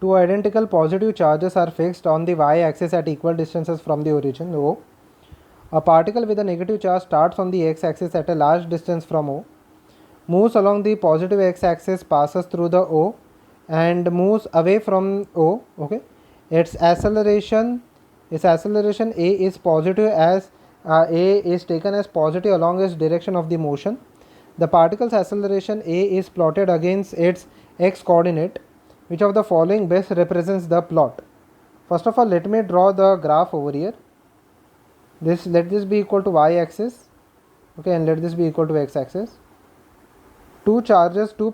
two identical positive charges are fixed on the y-axis at equal distances from the origin O. A particle with a negative charge starts on the x-axis at a large distance from O, moves along the positive x-axis, passes through the O, and moves away from O. Okay, its acceleration A is positive as A is taken as positive along its direction of the motion. The particle's acceleration A is plotted against its x coordinate. Which of the following best represents the plot? First of all, let me draw the graph over here. Let this be equal to y-axis, okay, and let this be equal to x-axis. Two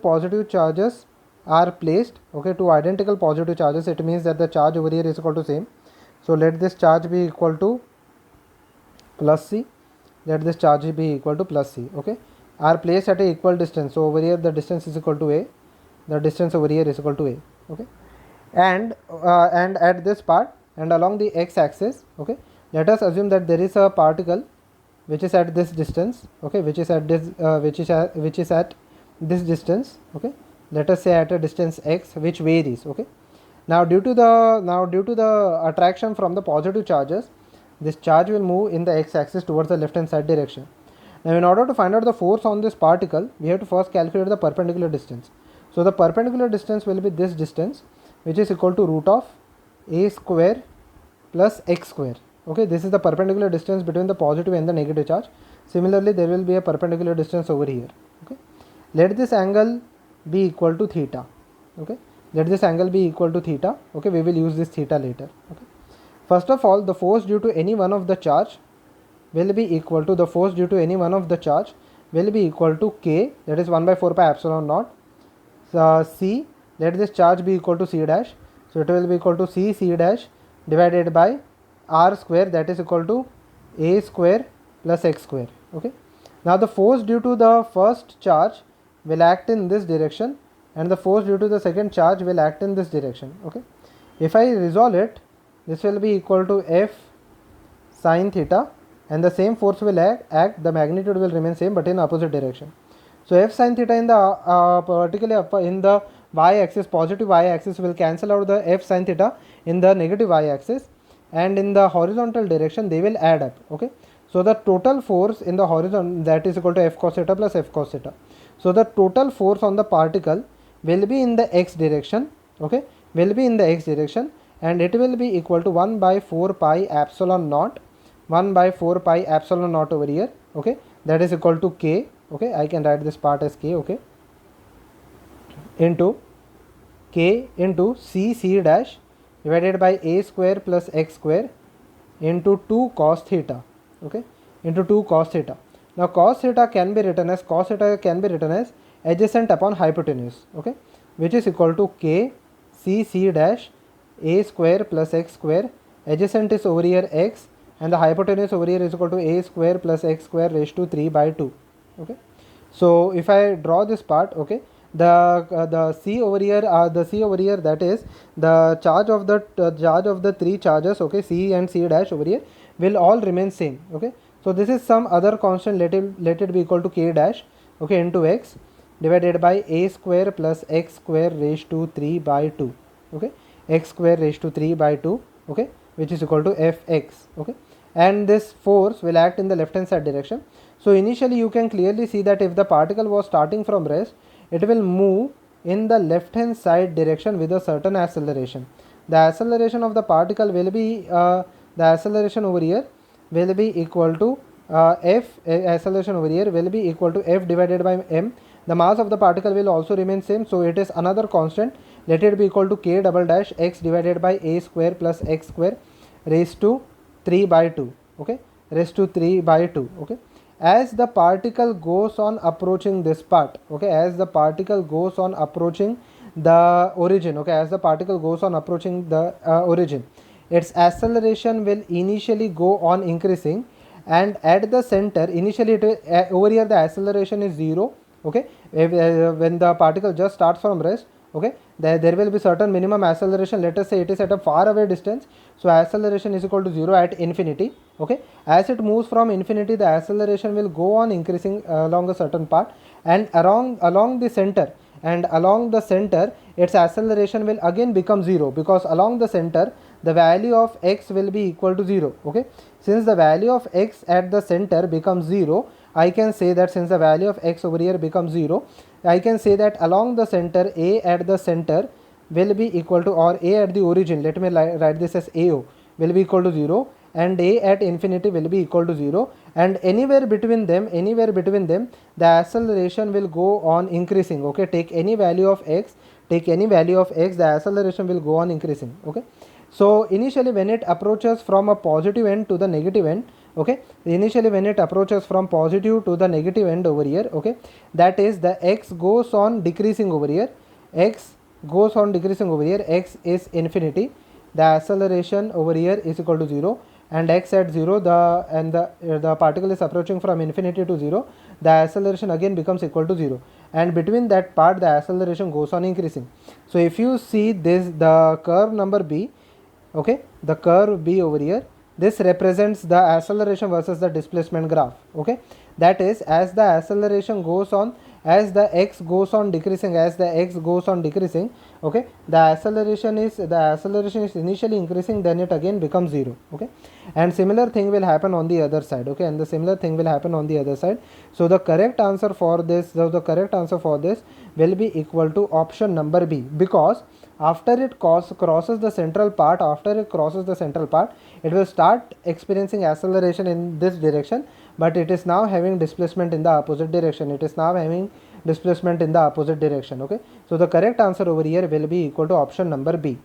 positive charges are placed, okay, two identical positive charges. It means that the charge over here is equal to same. So let this charge be equal to plus c. Let this charge be equal to plus c. Okay, are placed at a equal distance. So over here the distance is equal to a. The distance over here is equal to a. Okay, and at this part and along the x-axis, okay, let us assume that there is a particle which is at this distance, okay, which is at this distance, okay, let us say at a distance x, which varies. Okay, now due to the attraction from the positive charges, this charge will move in the x-axis towards the left hand side direction. Now in order to find out the force on this particle, we have to first calculate the perpendicular distance. So the perpendicular distance will be this distance, which is equal to root of a square plus x square. Okay, this is the perpendicular distance between the positive and the negative charge. Similarly, there will be a perpendicular distance over here. Okay, let this angle be equal to theta. Okay, let this angle be equal to theta. Okay, we will use this theta later. Okay, first of all, the force due to any one of the charge will be equal to k, that is 1 by 4 pi epsilon naught. C, let this charge be equal to c dash, so it will be equal to c dash divided by r square, that is equal to a square plus x square. Okay, now the force due to the first charge will act in this direction and the force due to the second charge will act in this direction. Okay, if I resolve it, this will be equal to f sin theta, and the same force will act, the magnitude will remain same but in opposite direction. So f sin theta in the particularly in the y-axis, positive y-axis, will cancel out the f sin theta in the negative y-axis, and in the horizontal direction they will add up. Okay, so the total force in the horizon, that is equal to f cos theta plus f cos theta. So the total force on the particle will be in the x direction. Okay, will be in the x direction, and it will be equal to 1 by 4 pi epsilon naught, 1 by 4 pi epsilon naught over here. Okay, that is equal to k. Okay, I can write this part as k. Okay, into k into c dash divided by a square plus x square into 2 cos theta. Okay, into 2 cos theta. Now cos theta can be written as adjacent upon hypotenuse. Okay, which is equal to k c dash a square plus x square. Adjacent is over here x, and the hypotenuse over here is equal to a square plus x square raised to 3 by 2. Okay, so if I draw this part, okay, the c over here, that is the charge of the three charges, okay, c and c dash over here, will all remain same. Okay, so this is some other constant, let it be equal to k dash, okay, into x divided by a square plus x square raised to 3 by 2. Okay, x square raised to 3 by 2. Okay, which is equal to fx. Okay, and this force will act in the left hand side direction. So initially you can clearly see that if the particle was starting from rest, it will move in the left hand side direction with a certain acceleration. The acceleration of the particle will be the acceleration over here will be equal to acceleration over here will be equal to f divided by m. The mass of the particle will also remain same, so it is another constant. Let it be equal to k double dash x divided by a square plus x square raised to 3 by 2. Okay, raised to 3 by 2. Okay, as the particle goes on approaching this part, okay, as the particle goes on approaching the origin, okay, as the particle goes on approaching the origin, its acceleration will initially go on increasing, and at the center initially over here the acceleration is 0. Okay, when the particle just starts from rest, okay, there will be certain minimum acceleration. Let us say it is at a far away distance, so acceleration is equal to 0 at infinity. Okay, as it moves from infinity, the acceleration will go on increasing along a certain part, and along the center and along the center its acceleration will again become 0, because along the center the value of x will be equal to 0. Okay, since the value of x at the center becomes 0, I can say that since the value of x over here becomes 0, I can say that along the center a at the center will be equal to, or a at the origin, let me write this as AO, will be equal to 0, and a at infinity will be equal to 0, and anywhere between them the acceleration will go on increasing. Okay, take any value of x, the acceleration will go on increasing. Okay, so initially when it approaches from a positive end to the negative end, okay, initially when it approaches from positive to the negative end over here, okay, that is the x goes on decreasing over here, x is infinity, the acceleration over here is equal to 0, and x at 0, the particle is approaching from infinity to 0, the acceleration again becomes equal to 0, and between that part the acceleration goes on increasing. So if you see this, the curve number b, okay, the curve b over here, this represents the acceleration versus the displacement graph. Okay, that is, as the acceleration goes on, as the x goes on decreasing, okay, the acceleration is initially increasing, then it again becomes 0. Okay, and similar thing will happen on the other side. Okay, and the similar thing will happen on the other side. So the correct answer for this, will be equal to option number B, because after it crosses the central part, it will start experiencing acceleration in this direction, but it is now having displacement in the opposite direction. Okay, so the correct answer over here will be equal to option number B.